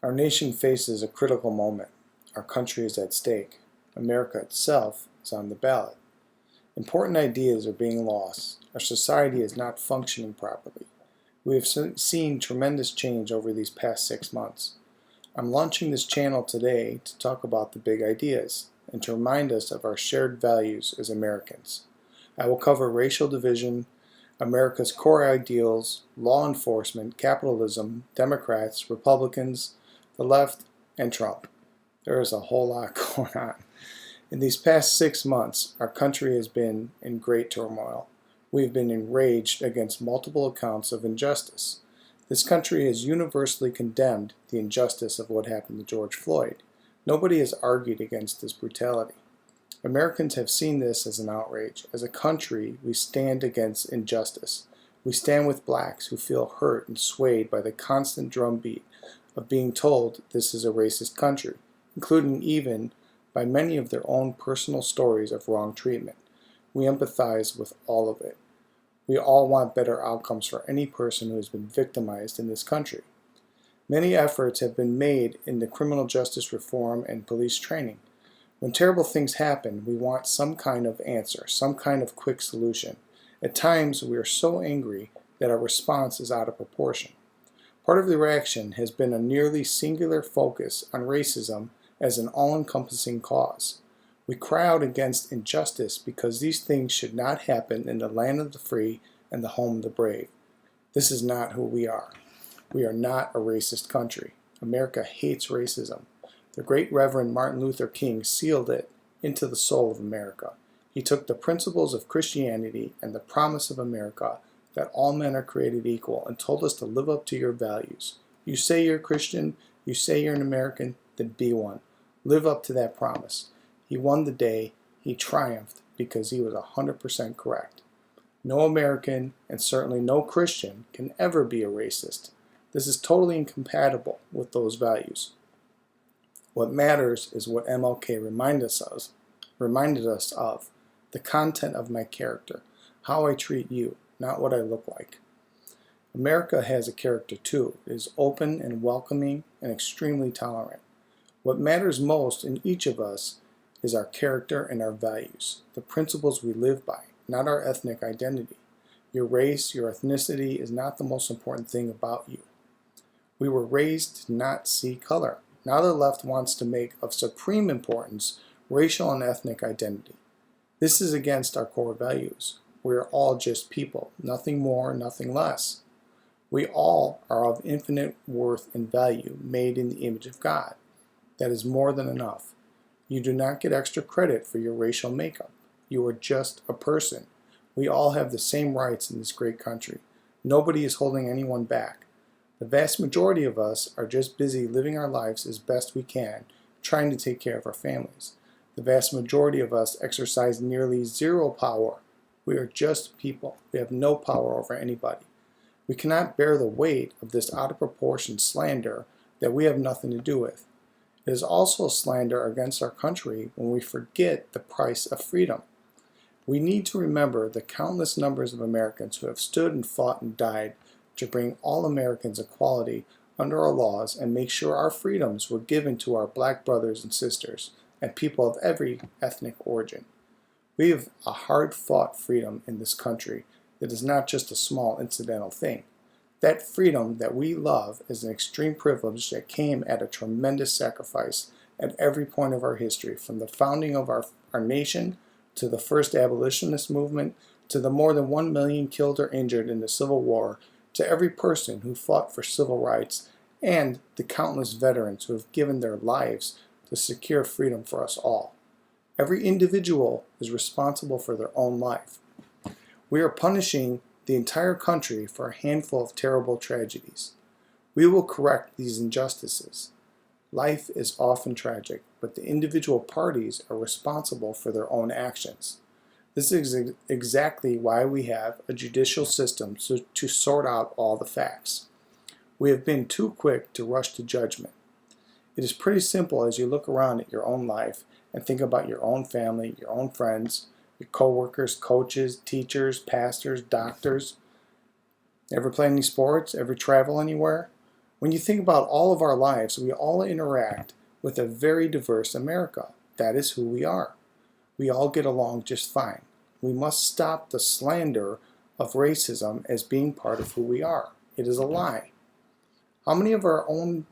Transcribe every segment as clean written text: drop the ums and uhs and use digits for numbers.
Our nation faces a critical moment. Our country is at stake. America itself is on the ballot. Important ideas are being lost. Our society is not functioning properly. We have seen tremendous change over these past 6 months. I'm launching this channel today to talk about the big ideas and to remind us of our shared values as Americans. I will cover racial division, America's core ideals, law enforcement, capitalism, Democrats, Republicans, the left, and Trump. There is a whole lot going on. In these past 6 months, our country has been in great turmoil. We have been enraged against multiple accounts of injustice. This country has universally condemned the injustice of what happened to George Floyd. Nobody has argued against this brutality. Americans have seen this as an outrage. As a country, we stand against injustice. We stand with blacks who feel hurt and swayed by the constant drumbeat of being told this is a racist country, including even by many of their own personal stories of wrong treatment. We empathize with all of it. We all want better outcomes for any person who has been victimized in this country. Many efforts have been made in the criminal justice reform and police training. When terrible things happen, we want some kind of answer, some kind of quick solution. At times, we are so angry that our response is out of proportion. Part of the reaction has been a nearly singular focus on racism as an all-encompassing cause. We cry out against injustice because these things should not happen in the land of the free and the home of the brave. This is not who we are. We are not a racist country. America hates racism. The great Reverend Martin Luther King sealed it into the soul of America. He took the principles of Christianity and the promise of America that all men are created equal and told us to live up to your values. You say you're a Christian, you say you're an American, then be one. Live up to that promise. He won the day. He triumphed because he was 100% correct. No American, and certainly no Christian, can ever be a racist. This is totally incompatible with those values. What matters is what MLK reminded us of, the content of my character, how I treat you, not what I look like. America has a character too. It is open and welcoming and extremely tolerant. What matters most in each of us is our character and our values, the principles we live by, not our ethnic identity. Your race, your ethnicity is not the most important thing about you. We were raised to not see color. Now the left wants to make of supreme importance racial and ethnic identity. This is against our core values. We are all just people, nothing more, nothing less. We all are of infinite worth and value, made in the image of God. That is more than enough. You do not get extra credit for your racial makeup. You are just a person. We all have the same rights in this great country. Nobody is holding anyone back. The vast majority of us are just busy living our lives as best we can, trying to take care of our families. The vast majority of us exercise nearly zero power. We are just people. We have no power over anybody. We cannot bear the weight of this out of proportion slander that we have nothing to do with. It is also slander against our country when we forget the price of freedom. We need to remember the countless numbers of Americans who have stood and fought and died to bring all Americans equality under our laws and make sure our freedoms were given to our black brothers and sisters and people of every ethnic origin. We have a hard-fought freedom in this country that is not just a small incidental thing. That freedom that we love is an extreme privilege that came at a tremendous sacrifice at every point of our history, from the founding of our nation to the first abolitionist movement to the more than 1 million killed or injured in the Civil War, to every person who fought for civil rights, and the countless veterans who have given their lives to secure freedom for us all. Every individual is responsible for their own life. We are punishing the entire country for a handful of terrible tragedies. We will correct these injustices. Life is often tragic, but the individual parties are responsible for their own actions. This is exactly why we have a judicial system to sort out all the facts. We have been too quick to rush to judgment. It is pretty simple as you look around at your own life and think about your own family, your own friends, your coworkers, coaches, teachers, pastors, doctors. Ever play any sports? Ever travel anywhere? When you think about all of our lives, we all interact with a very diverse America. That is who we are. We all get along just fine. We must stop the slander of racism as being part of who we are. It is a lie. How many of our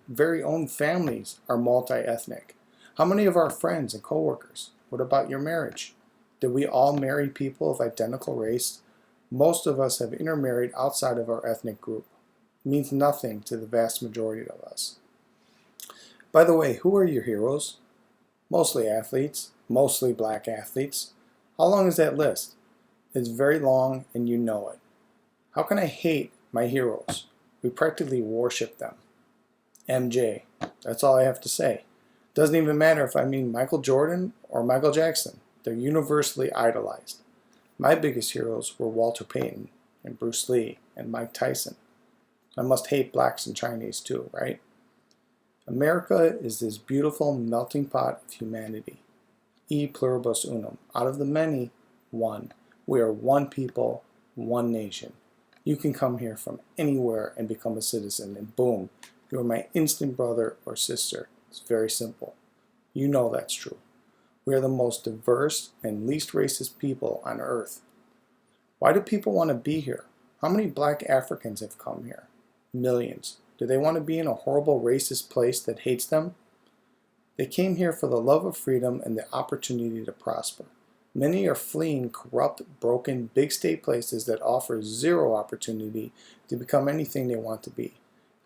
very own families are multi-ethnic? How many of our friends and coworkers? What about your marriage? Did we all marry people of identical race? Most of us have intermarried outside of our ethnic group. It means nothing to the vast majority of us. By the way, who are your heroes? Mostly athletes, mostly black athletes. How long is that list? It's very long and you know it. How can I hate my heroes? We practically worship them. MJ. That's all I have to say. Doesn't even matter if I mean Michael Jordan or Michael Jackson. They're universally idolized. My biggest heroes were Walter Payton and Bruce Lee and Mike Tyson. I must hate blacks and Chinese too, right? America is this beautiful melting pot of humanity. E pluribus unum. Out of the many, one. We are one people, one nation. You can come here from anywhere and become a citizen, and boom, you're my instant brother or sister. It's very simple. You know that's true. We are the most diverse and least racist people on earth. Why do people want to be here? How many black Africans have come here? Millions. Do they want to be in a horrible racist place that hates them? They came here for the love of freedom and the opportunity to prosper. Many are fleeing corrupt, broken, big state places that offer zero opportunity to become anything they want to be.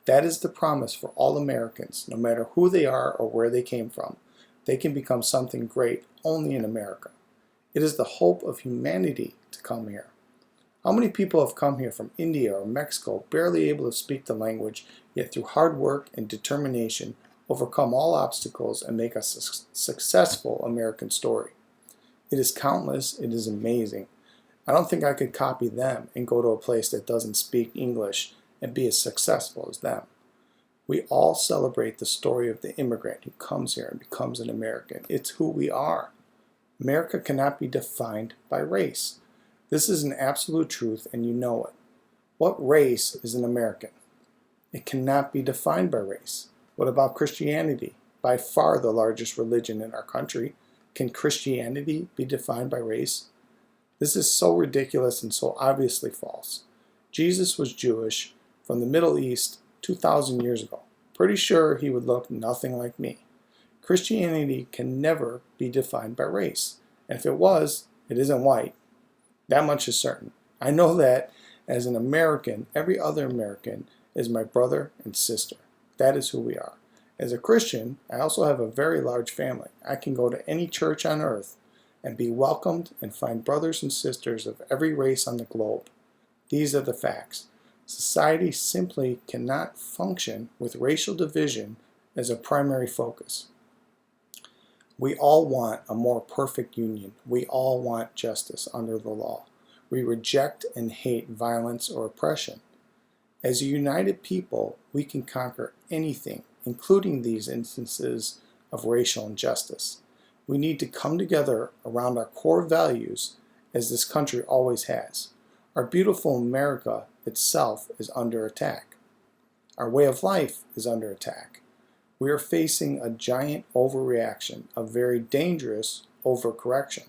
That is the promise for all Americans, no matter who they are or where they came from. They can become something great only in America. It is the hope of humanity to come here. How many people have come here from India or Mexico, barely able to speak the language, yet through hard work and determination, overcome all obstacles and make a successful American story? It is countless. It is amazing. I don't think I could copy them and go to a place that doesn't speak English and be as successful as them. We all celebrate the story of the immigrant who comes here and becomes an American. It's who we are. America cannot be defined by race. This is an absolute truth, and you know it. What race is an American? It cannot be defined by race. What about Christianity? By far the largest religion in our country. Can Christianity be defined by race? This is so ridiculous and so obviously false. Jesus was Jewish from the Middle East 2,000 years ago. Pretty sure he would look nothing like me. Christianity can never be defined by race. And if it was, it isn't white. That much is certain. I know that as an American, every other American is my brother and sister. That is who we are. As a Christian, I also have a very large family. I can go to any church on earth and be welcomed and find brothers and sisters of every race on the globe. These are the facts. Society simply cannot function with racial division as a primary focus. We all want a more perfect union. We all want justice under the law. We reject and hate violence or oppression. As a united people, we can conquer anything, including these instances of racial injustice. We need to come together around our core values, as this country always has. Our beautiful America itself is under attack. Our way of life is under attack. We are facing a giant overreaction, a very dangerous overcorrection.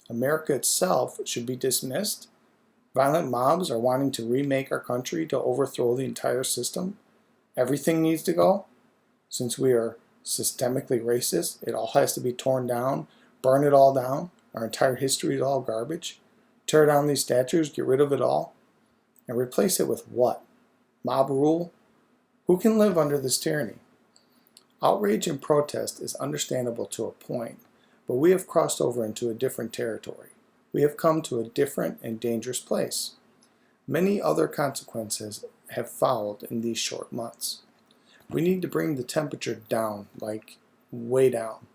America itself should be dismissed. Violent mobs are wanting to remake our country to overthrow the entire system. Everything needs to go. Since we are systemically racist, it all has to be torn down, burn it all down. Our entire history is all garbage. Tear down these statues, get rid of it all, and replace it with what? Mob rule? Who can live under this tyranny? Outrage and protest is understandable to a point, but we have crossed over into a different territory. We have come to a different and dangerous place. Many other consequences have followed in these short months. We need to bring the temperature down, like way down.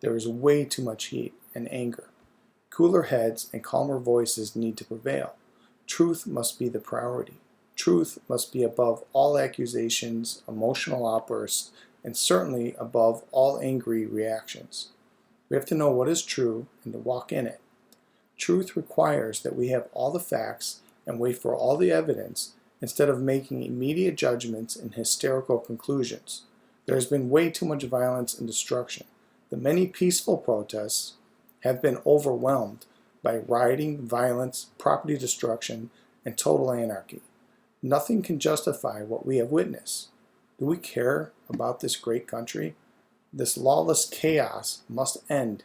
There is way too much heat and anger. Cooler heads and calmer voices need to prevail. Truth must be the priority. Truth must be above all accusations, emotional outbursts, and certainly above all angry reactions. We have to know what is true and to walk in it. Truth requires that we have all the facts and wait for all the evidence instead of making immediate judgments and hysterical conclusions. There has been way too much violence and destruction. The many peaceful protests have been overwhelmed by rioting, violence, property destruction, and total anarchy. Nothing can justify what we have witnessed. Do we care about this great country? This lawless chaos must end.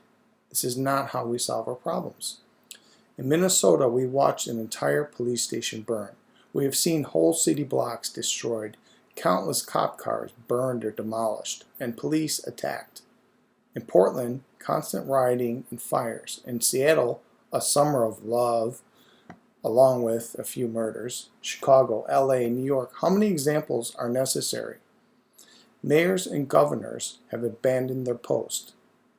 This is not how we solve our problems. In Minnesota, we watched an entire police station burn. We have seen whole city blocks destroyed, countless cop cars burned or demolished, and police attacked. In Portland, constant rioting and fires. In Seattle, a summer of love, along with a few murders. Chicago, LA, New York. How many examples are necessary? Mayors and governors have abandoned their post.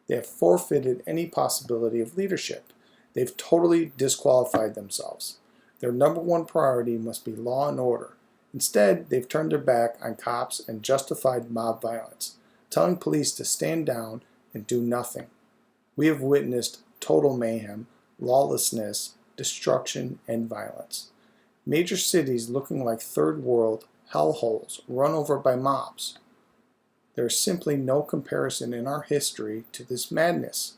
They have forfeited any possibility of leadership. They've totally disqualified themselves. Their number one priority must be law and order. Instead, they've turned their back on cops and justified mob violence, telling police to stand down and do nothing. We have witnessed total mayhem, lawlessness, destruction, and violence. Major cities looking like third world hellholes run over by mobs. There is simply no comparison in our history to this madness.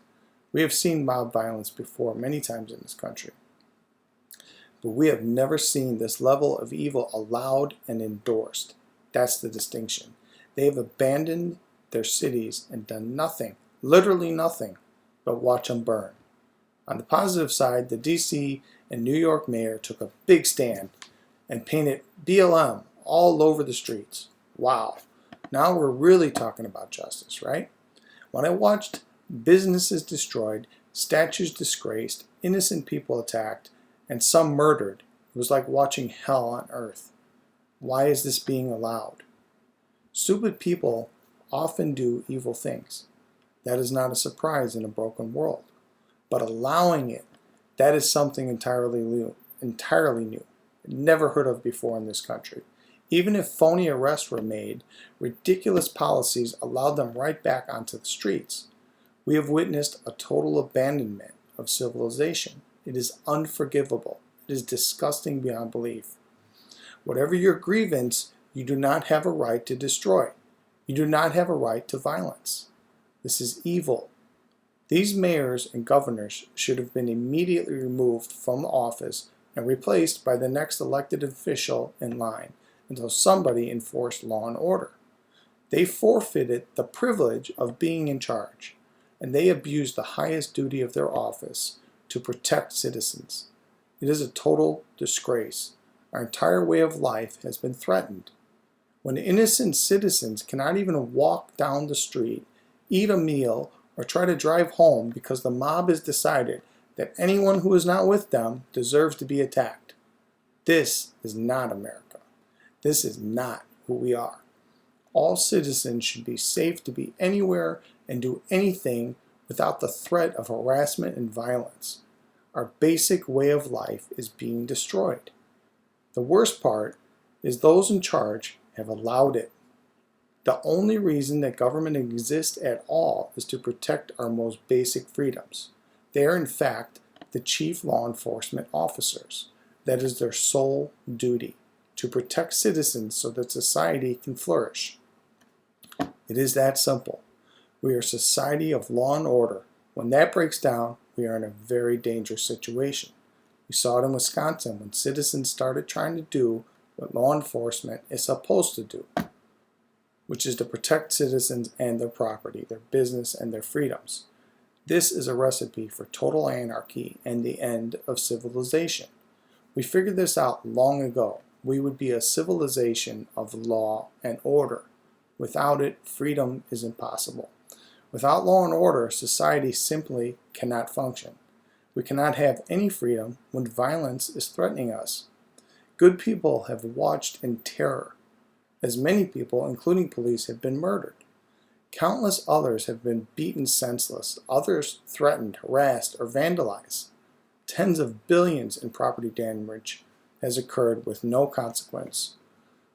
We have seen mob violence before many times in this country, but we have never seen this level of evil allowed and endorsed. That's the distinction. They have abandoned their cities and done nothing, literally nothing, but watch them burn. On the positive side, the DC and New York mayor took a big stand and painted BLM all over the streets. Wow. Now we're really talking about justice, right? When I watched businesses destroyed, statues disgraced, innocent people attacked, and some murdered, it was like watching hell on earth. Why is this being allowed? Stupid people often do evil things. That is not a surprise in a broken world. But allowing it, that is something entirely new, never heard of before in this country. Even if phony arrests were made, ridiculous policies allowed them right back onto the streets. We have witnessed a total abandonment of civilization. It is unforgivable. It is disgusting beyond belief. Whatever your grievance, you do not have a right to destroy. You do not have a right to violence. This is evil. These mayors and governors should have been immediately removed from office and replaced by the next elected official in line until somebody enforced law and order. They forfeited the privilege of being in charge, and they abused the highest duty of their office to protect citizens. It is a total disgrace. Our entire way of life has been threatened. When innocent citizens cannot even walk down the street, eat a meal, or try to drive home because the mob has decided that anyone who is not with them deserves to be attacked. This is not America. This is not who we are. All citizens should be safe to be anywhere and do anything without the threat of harassment and violence. Our basic way of life is being destroyed. The worst part is those in charge have allowed it. The only reason that government exists at all is to protect our most basic freedoms. They are, in fact, the chief law enforcement officers. That is their sole duty, to protect citizens so that society can flourish. It is that simple. We are a society of law and order. When that breaks down, we are in a very dangerous situation. We saw it in Wisconsin when citizens started trying to do what law enforcement is supposed to do, which is to protect citizens and their property, their business, and their freedoms. This is a recipe for total anarchy and the end of civilization. We figured this out long ago. We would be a civilization of law and order. Without it, freedom is impossible. Without law and order, society simply cannot function. We cannot have any freedom when violence is threatening us. Good people have watched in terror, as many people, including police, have been murdered. Countless others have been beaten senseless, others threatened, harassed, or vandalized. Tens of billions in property damage has occurred with no consequence.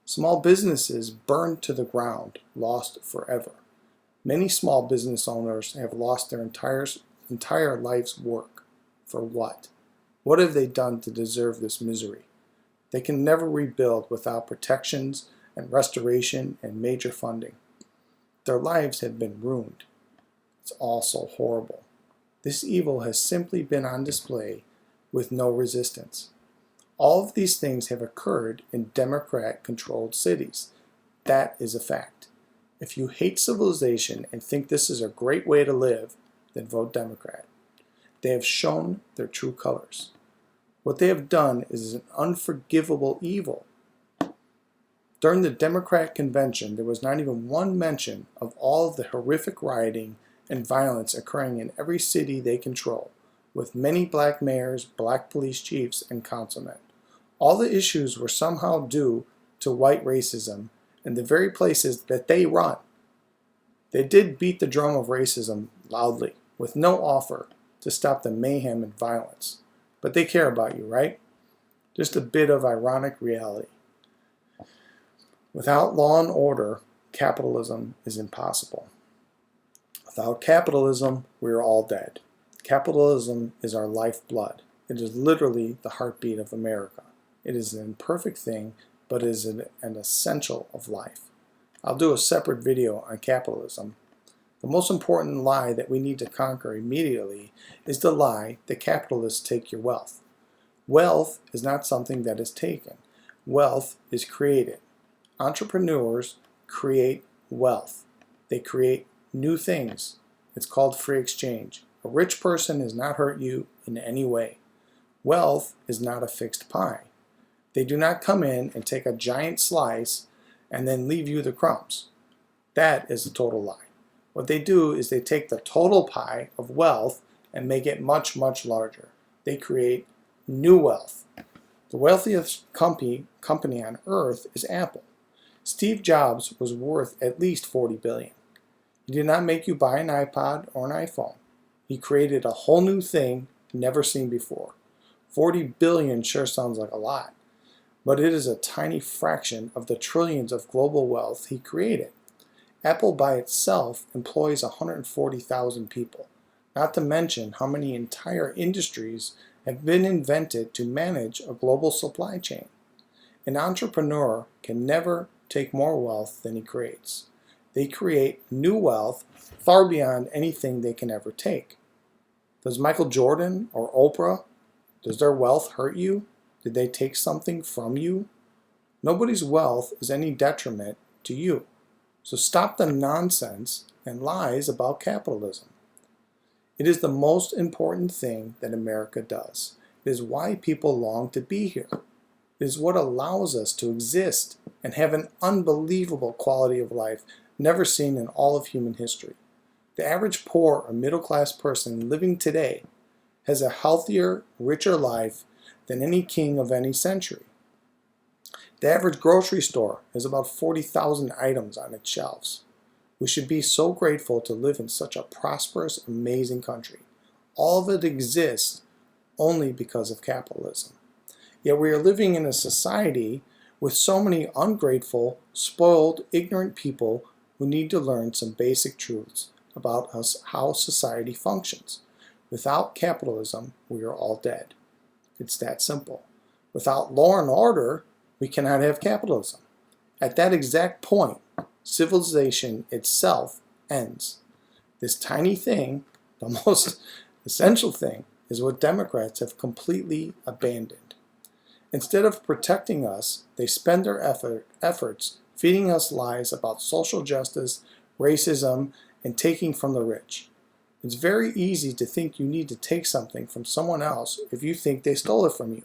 Small businesses burned to the ground, lost forever. Many small business owners have lost their entire life's work. For what? What have they done to deserve this misery? They can never rebuild without protections and restoration and major funding. Their lives have been ruined. It's all so horrible. This evil has simply been on display with no resistance. All of these things have occurred in Democrat-controlled cities. That is a fact. If you hate civilization and think this is a great way to live, then vote Democrat. They have shown their true colors. What they have done is an unforgivable evil. During the Democrat convention, there was not even one mention of all of the horrific rioting and violence occurring in every city they control, with many black mayors, black police chiefs, and councilmen. All the issues were somehow due to white racism in the very places that they run. They did beat the drum of racism loudly, with no offer to stop the mayhem and violence. But they care about you, right? Just a bit of ironic reality. Without law and order, capitalism is impossible. Without capitalism, we are all dead. Capitalism is our lifeblood. It is literally the heartbeat of America. It is an imperfect thing, but it is an essential of life. I'll do a separate video on capitalism. The most important lie that we need to conquer immediately is the lie that capitalists take your wealth. Wealth is not something that is taken. Wealth is created. Entrepreneurs create wealth. They create new things. It's called free exchange. A rich person has not hurt you in any way. Wealth is not a fixed pie. They do not come in and take a giant slice and then leave you the crumbs. That is a total lie. What they do is they take the total pie of wealth and make it much, much larger. They create new wealth. The wealthiest company on earth is Apple. Steve Jobs was worth at least $40 billion. He did not make you buy an iPod or an iPhone. He created a whole new thing never seen before. 40 billion sure sounds like a lot, but it is a tiny fraction of the trillions of global wealth he created. Apple by itself employs 140,000 people, not to mention how many entire industries have been invented to manage a global supply chain. An entrepreneur can never take more wealth than he creates. They create new wealth far beyond anything they can ever take. Does Michael Jordan or Oprah, does their wealth hurt you? Did they take something from you? Nobody's wealth is any detriment to you. So stop the nonsense and lies about capitalism. It is the most important thing that America does. It is why people long to be here. It is what allows us to exist and have an unbelievable quality of life never seen in all of human history. The average poor or middle-class person living today has a healthier, richer life than any king of any century. The average grocery store has about 40,000 items on its shelves. We should be so grateful to live in such a prosperous, amazing country. All of it exists only because of capitalism. Yet we are living in a society with so many ungrateful, spoiled, ignorant people who need to learn some basic truths about how society functions. Without capitalism, we are all dead. It's that simple. Without law and order, we cannot have capitalism. At that exact point, civilization itself ends. This tiny thing, the most essential thing, is what Democrats have completely abandoned. Instead of protecting us, they spend their efforts feeding us lies about social justice, racism, and taking from the rich. It's very easy to think you need to take something from someone else if you think they stole it from you.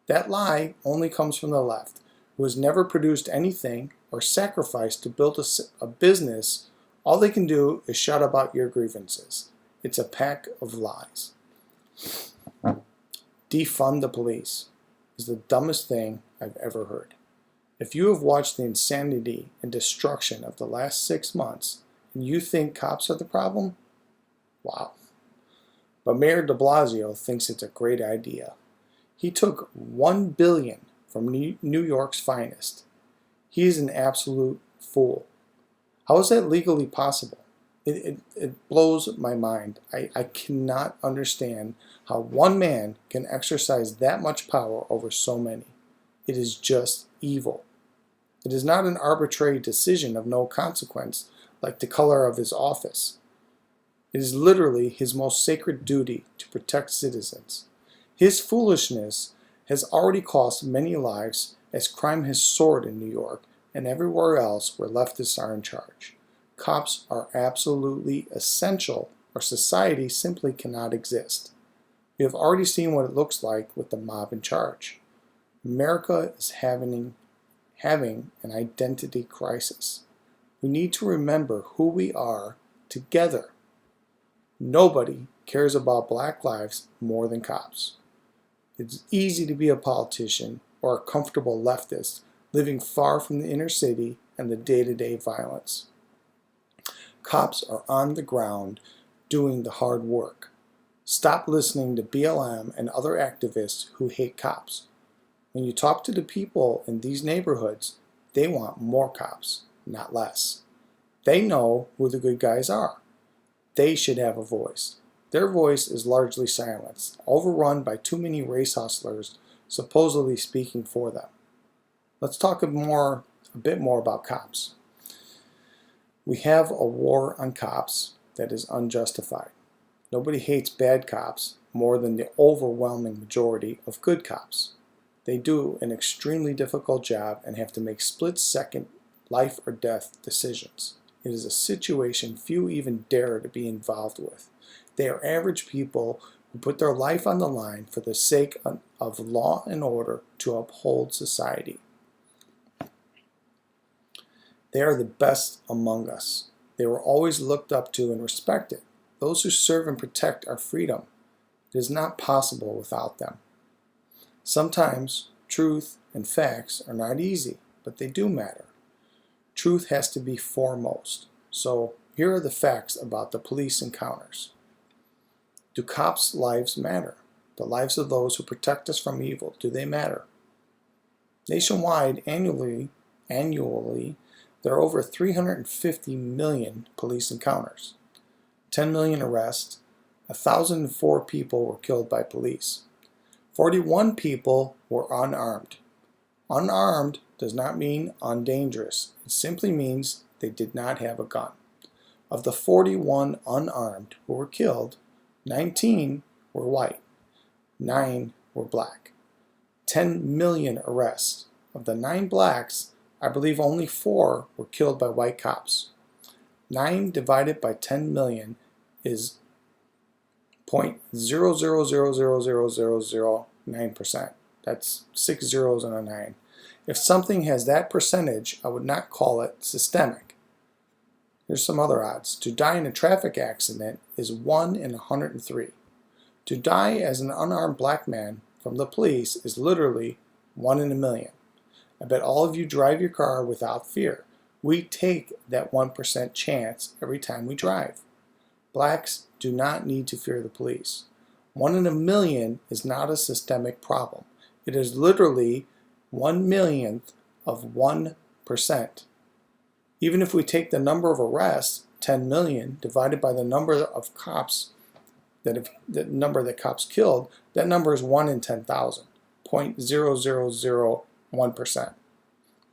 That lie only comes from the left, who has never produced anything or sacrificed to build a business. All they can do is shout about your grievances. It's a pack of lies. Defund the police is the dumbest thing I've ever heard. If you have watched the insanity and destruction of the last 6 months and you think cops are the problem, wow. But Mayor de Blasio thinks it's a great idea. He took $1 billion from New York's finest. He is an absolute fool. How is that legally possible? It blows my mind. I cannot understand how one man can exercise that much power over so many. It is just evil. It is not an arbitrary decision of no consequence, like the color of his office. It is literally his most sacred duty to protect citizens. His foolishness has already cost many lives as crime has soared in New York and everywhere else where leftists are in charge. Cops are absolutely essential or society simply cannot exist. We have already seen what it looks like with the mob in charge. America is having an identity crisis. We need to remember who we are together. Nobody cares about black lives more than cops. It's easy to be a politician or a comfortable leftist living far from the inner city and the day-to-day violence. Cops are on the ground doing the hard work. Stop listening to BLM and other activists who hate cops. When you talk to the people in these neighborhoods, they want more cops, not less. They know who the good guys are. They should have a voice. Their voice is largely silenced, overrun by too many race hustlers supposedly speaking for them. Let's talk a bit more about cops. We have a war on cops that is unjustified. Nobody hates bad cops more than the overwhelming majority of good cops. They do an extremely difficult job and have to make split-second life or death decisions. It is a situation few even dare to be involved with. They are average people who put their life on the line for the sake of law and order to uphold society. They are the best among us. They were always looked up to and respected. Those who serve and protect our freedom. It is not possible without them. Sometimes truth and facts are not easy, but they do matter. Truth has to be foremost. So here are the facts about the police encounters. Do cops' lives matter? The lives of those who protect us from evil, do they matter? Nationwide, annually, there are over 350 million police encounters. 10 million arrests, 1,004 people were killed by police. 41 people were unarmed. Unarmed does not mean undangerous. It simply means they did not have a gun. Of the 41 unarmed who were killed, 19 were white, 9 were black. 10 million arrests. Of the 9 blacks, I believe only 4 were killed by white cops. 9 divided by 10 million is 0.0000009%. That's 6 zeros and a 9. If something has that percentage, I would not call it systemic. Here's some other odds. To die in a traffic accident is 1 in 103. To die as an unarmed black man from the police is literally 1 in a million. I bet all of you drive your car without fear. We take that 1% chance every time we drive. Blacks do not need to fear the police. 1 in a million is not a systemic problem. It is literally 1/1,000,000th of 1%. Even if we take the number of arrests, 10 million, divided by the number of cops the number that cops killed, that number is 1 in 10,000, 0.0001%,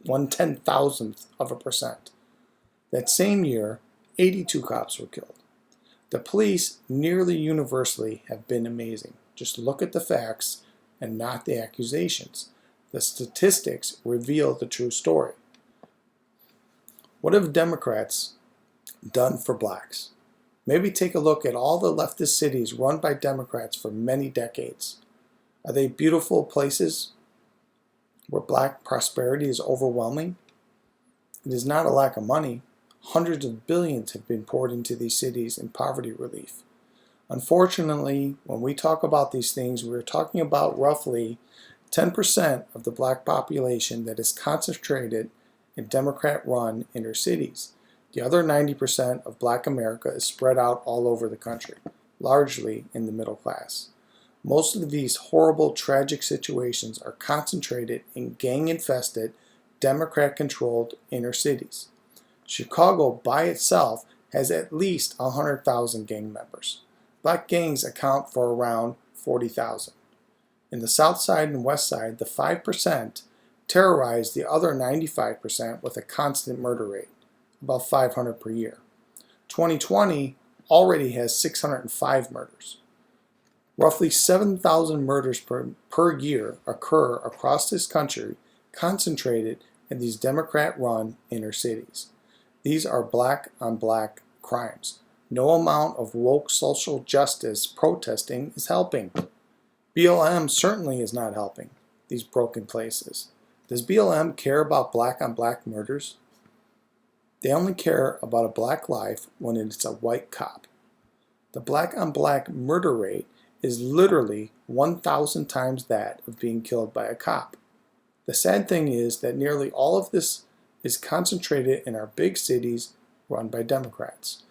1/10,000th of a percent. That same year, 82 cops were killed. The police nearly universally have been amazing. Just look at the facts and not the accusations. The statistics reveal the true story. What have Democrats done for blacks? Maybe take a look at all the leftist cities run by Democrats for many decades. Are they beautiful places where black prosperity is overwhelming? It is not a lack of money. Hundreds of billions have been poured into these cities in poverty relief. Unfortunately, when we talk about these things, we're talking about roughly 10% of the black population that is concentrated in Democrat-run inner cities. The other 90% of black America is spread out all over the country, largely in the middle class. Most of these horrible, tragic situations are concentrated in gang-infested, Democrat-controlled inner cities. Chicago by itself has at least 100,000 gang members. Black gangs account for around 40,000. In the South Side and West Side, the 5% terrorize the other 95% with a constant murder rate, about 500 per year. 2020 already has 605 murders. Roughly 7,000 murders per year occur across this country, concentrated in these Democrat-run inner cities. These are black-on-black crimes. No amount of woke social justice protesting is helping. BLM certainly is not helping these broken places. Does BLM care about black-on-black murders? They only care about a black life when it's a white cop. The black-on-black murder rate is literally 1,000 times that of being killed by a cop. The sad thing is that nearly all of this is concentrated in our big cities run by Democrats.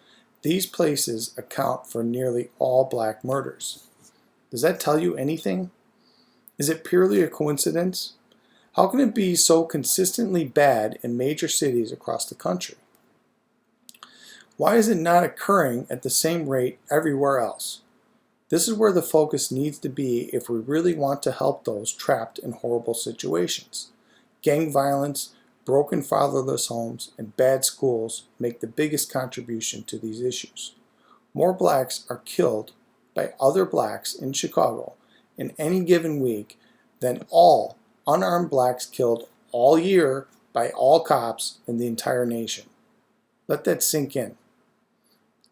These places account for nearly all black murders. Does that tell you anything? Is it purely a coincidence? How can it be so consistently bad in major cities across the country? Why is it not occurring at the same rate everywhere else? This is where the focus needs to be if we really want to help those trapped in horrible situations. Gang violence, broken fatherless homes, and bad schools make the biggest contribution to these issues. More blacks are killed by other blacks in Chicago in any given week than all unarmed blacks killed all year by all cops in the entire nation. Let that sink in.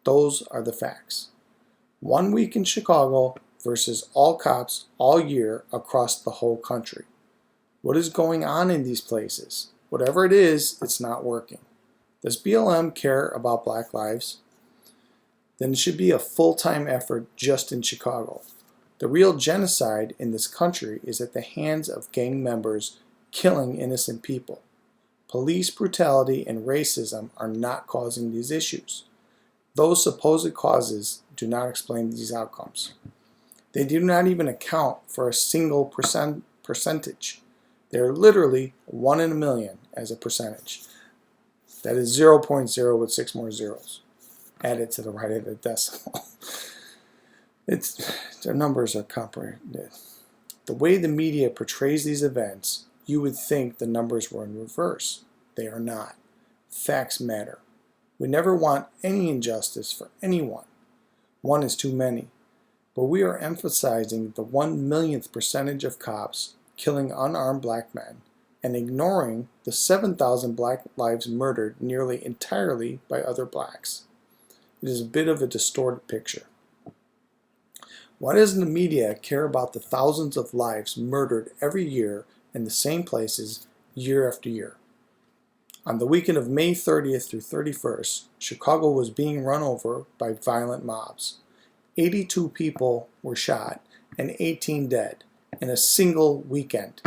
Those are the facts. 1 week in Chicago versus all cops all year across the whole country. What is going on in these places? Whatever it is, it's not working. Does BLM care about black lives? Then it should be a full-time effort just in Chicago. The real genocide in this country is at the hands of gang members killing innocent people. Police brutality and racism are not causing these issues. Those supposed causes do not explain these outcomes. They do not even account for a single percentage. They are literally 1 in a million as a percentage. That is 0.0 with 6 more zeros added to the right of the decimal. Their numbers are comprehended. The way the media portrays these events, you would think the numbers were in reverse. They are not. Facts matter. We never want any injustice for anyone. One is too many. But we are emphasizing the 1/1,000,000th percentage of cops killing unarmed black men and ignoring the 7,000 black lives murdered nearly entirely by other blacks. It is a bit of a distorted picture. Why doesn't the media care about the thousands of lives murdered every year in the same places year after year? On the weekend of May 30th through 31st, Chicago was being run over by violent mobs. 82 people were shot and 18 dead in a single weekend.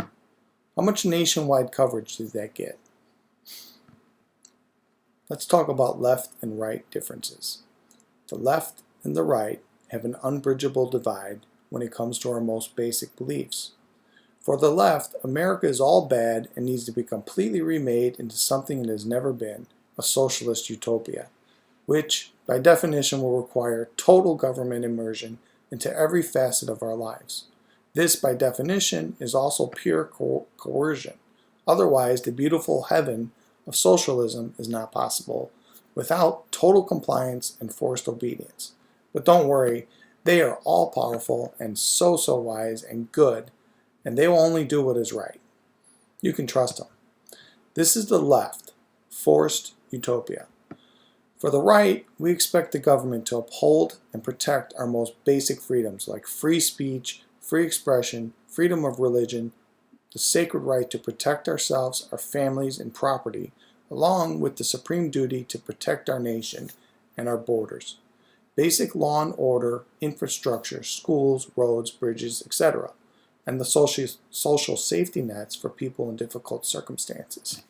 How much nationwide coverage did that get? Let's talk about left and right differences. The left and the right have an unbridgeable divide when it comes to our most basic beliefs. For the left, America is all bad and needs to be completely remade into something it has never been, a socialist utopia, which, by definition, will require total government immersion into every facet of our lives. This, by definition, is also pure coercion. Otherwise, the beautiful heaven of socialism is not possible without total compliance and forced obedience. But don't worry, they are all powerful and so wise and good, and they will only do what is right. You can trust them. This is the left, forced utopia. For the right, we expect the government to uphold and protect our most basic freedoms like free speech, free expression, freedom of religion, the sacred right to protect ourselves, our families, and property, along with the supreme duty to protect our nation and our borders. Basic law and order, infrastructure, schools, roads, bridges, etc., and the social safety nets for people in difficult circumstances.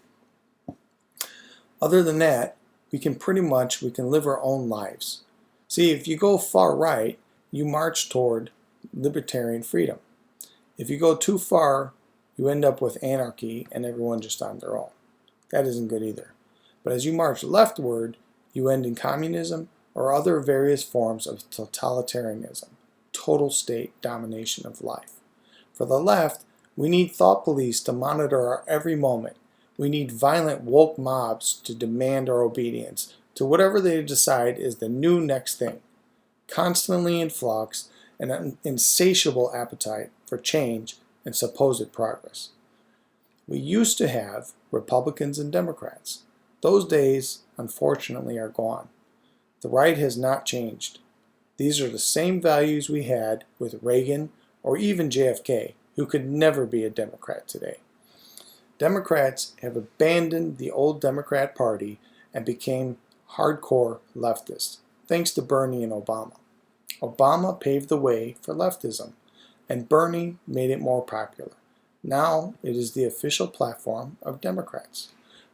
Other than that, we can live our own lives. See, if you go far right, you march toward libertarian freedom. If you go too far, you end up with anarchy and everyone just on their own. That isn't good either. But as you march leftward, you end in communism or other various forms of totalitarianism, total state domination of life. For the left, We need thought police to monitor our every moment. We need violent woke mobs to demand our obedience to whatever they decide is the new next thing. Constantly in flux and an insatiable appetite for change and supposed progress. We used to have Republicans and Democrats. Those days, unfortunately, are gone. The right has not changed. These are the same values we had with Reagan or even JFK, who could never be a Democrat today. Democrats have abandoned the old Democrat Party and became hardcore leftists, thanks to Bernie and Obama. Obama paved the way for leftism, and Bernie made it more popular. Now it is the official platform of Democrats.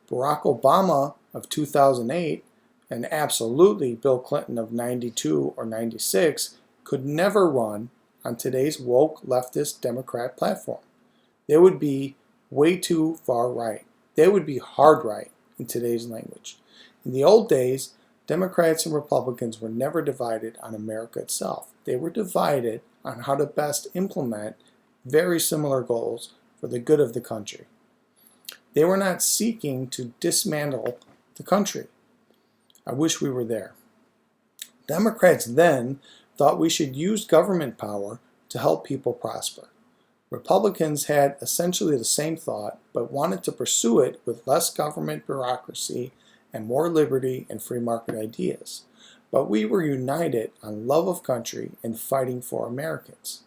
Barack Obama of 2008 and absolutely Bill Clinton of 92 or 96 could never run on today's woke leftist Democrat platform. They would be way too far right. They would be hard right in today's language. In the old days, Democrats and Republicans were never divided on America itself. They were divided on how to best implement very similar goals for the good of the country. They were not seeking to dismantle the country. I wish we were there. Democrats then thought we should use government power to help people prosper. Republicans had essentially the same thought, but wanted to pursue it with less government bureaucracy and more liberty and free market ideas. But we were united on love of country and fighting for Americans.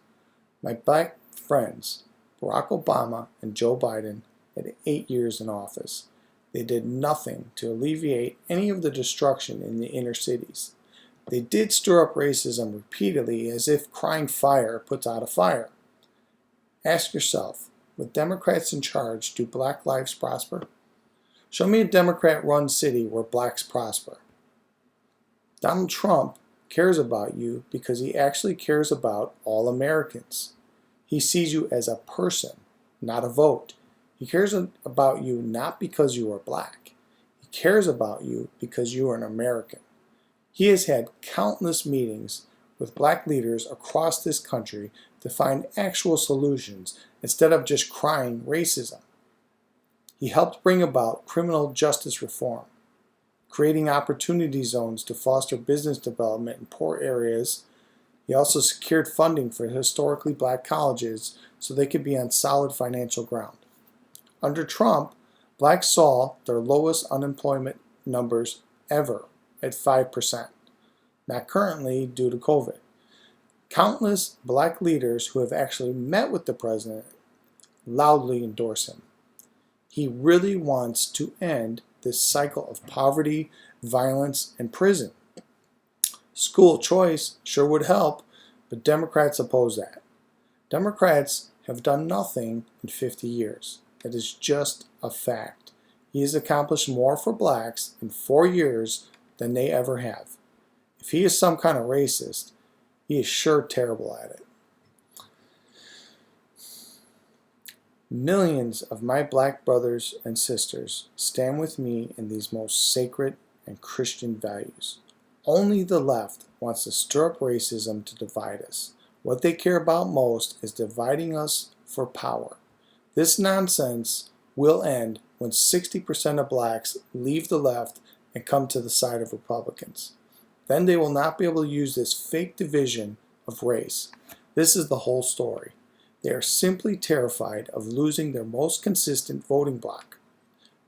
My black friends, Barack Obama and Joe Biden, had 8 years in office. They did nothing to alleviate any of the destruction in the inner cities. They did stir up racism repeatedly, as if crying fire puts out a fire. Ask yourself, with Democrats in charge, do black lives prosper? Show me a Democrat-run city where blacks prosper. Donald Trump cares about you because he actually cares about all Americans. He sees you as a person, not a vote. He cares about you not because you are black. He cares about you because you are an American. He has had countless meetings with black leaders across this country to find actual solutions instead of just crying racism. He helped bring about criminal justice reform, creating opportunity zones to foster business development in poor areas. He also secured funding for historically black colleges so they could be on solid financial ground. Under Trump, blacks saw their lowest unemployment numbers ever at 5%, not currently due to COVID. Countless black leaders who have actually met with the president loudly endorse him. He really wants to end this cycle of poverty, violence, and prison. School choice sure would help, but Democrats oppose that. Democrats have done nothing in 50 years. That is just a fact. He has accomplished more for blacks in 4 years than they ever have. If he is some kind of racist, he is sure terrible at it. Millions of my black brothers and sisters stand with me in these most sacred and Christian values. Only the left wants to stir up racism to divide us. What they care about most is dividing us for power. This nonsense will end when 60% of blacks leave the left and come to the side of Republicans. Then they will not be able to use this fake division of race. This is the whole story. They are simply terrified of losing their most consistent voting bloc.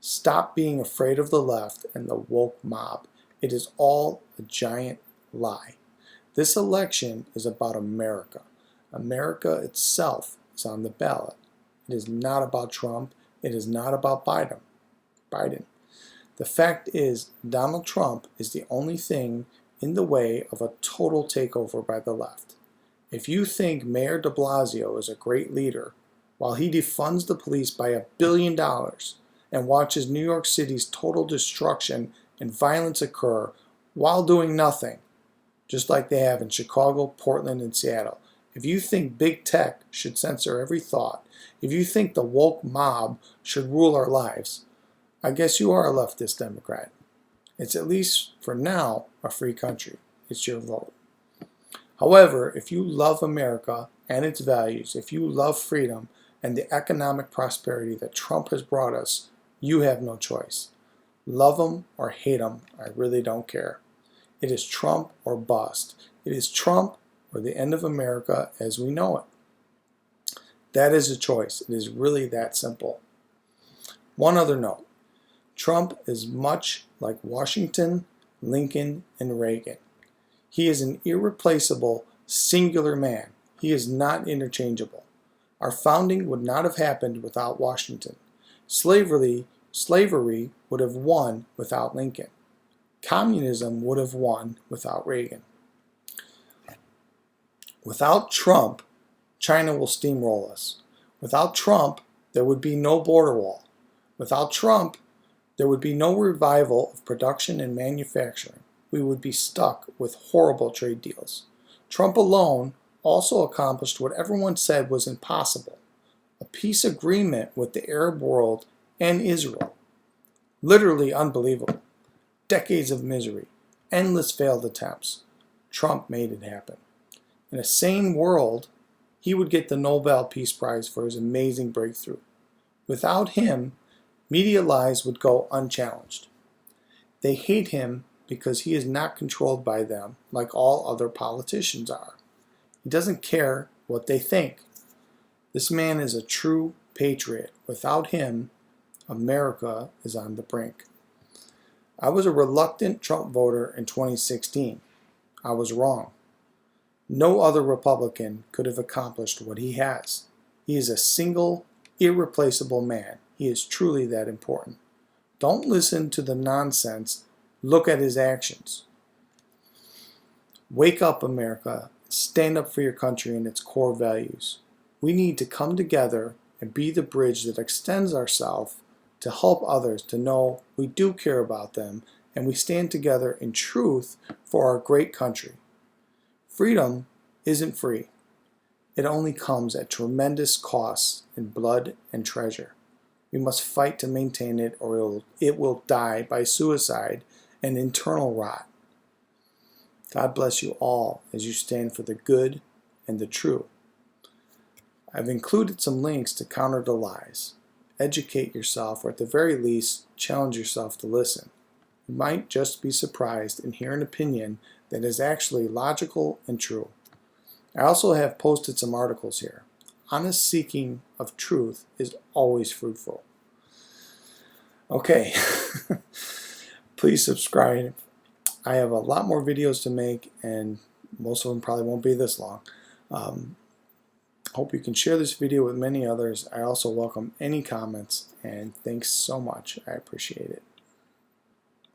Stop being afraid of the left and the woke mob. It is all a giant lie. This election is about America. America itself is on the ballot. It is not about Trump. It is not about Biden. The fact is, Donald Trump is the only thing in the way of a total takeover by the left. If you think Mayor de Blasio is a great leader, while he defunds the police by $1 billion and watches New York City's total destruction and violence occur while doing nothing, just like they have in Chicago, Portland, and Seattle, if you think big tech should censor every thought, if you think the woke mob should rule our lives, I guess you are a leftist Democrat. It's at least, for now, a free country. It's your vote. However, if you love America and its values, if you love freedom, and the economic prosperity that Trump has brought us, you have no choice. Love him or hate him, I really don't care. It is Trump or bust. It is Trump or the end of America as we know it. That is a choice. It is really that simple. One other note. Trump is much like Washington, Lincoln, and Reagan. He is an irreplaceable, singular man. He is not interchangeable. Our founding would not have happened without Washington. Slavery would have won without Lincoln. Communism would have won without Reagan. Without Trump, China will steamroll us. Without Trump, there would be no border wall. Without Trump, there would be no revival of production and manufacturing. We would be stuck with horrible trade deals. Trump alone also accomplished what everyone said was impossible: a peace agreement with the Arab world and Israel. Literally unbelievable. Decades of misery, endless failed attempts. Trump made it happen. In a sane world, he would get the Nobel Peace Prize for his amazing breakthrough. Without him, media lies would go unchallenged. They hate him because he is not controlled by them like all other politicians are. He doesn't care what they think. This man is a true patriot. Without him, America is on the brink. I was a reluctant Trump voter in 2016. I was wrong. No other Republican could have accomplished what he has. He is a single, irreplaceable man. He is truly that important. Don't listen to the nonsense. Look at his actions. Wake up, America. Stand up for your country and its core values. We need to come together and be the bridge that extends ourselves to help others to know we do care about them and we stand together in truth for our great country. Freedom isn't free. It only comes at tremendous costs in blood and treasure. We must fight to maintain it, or it will die by suicide and internal rot. God bless you all as you stand for the good and the true. I've included some links to counter the lies. Educate yourself, or at the very least, challenge yourself to listen. You might just be surprised and hear an opinion that is actually logical and true. I also have posted some articles here. Honest seeking of truth is always fruitful. Okay, please subscribe. I have a lot more videos to make, and most of them probably won't be this long. Hope you can share this video with many others. I also welcome any comments, and thanks so much. I appreciate it.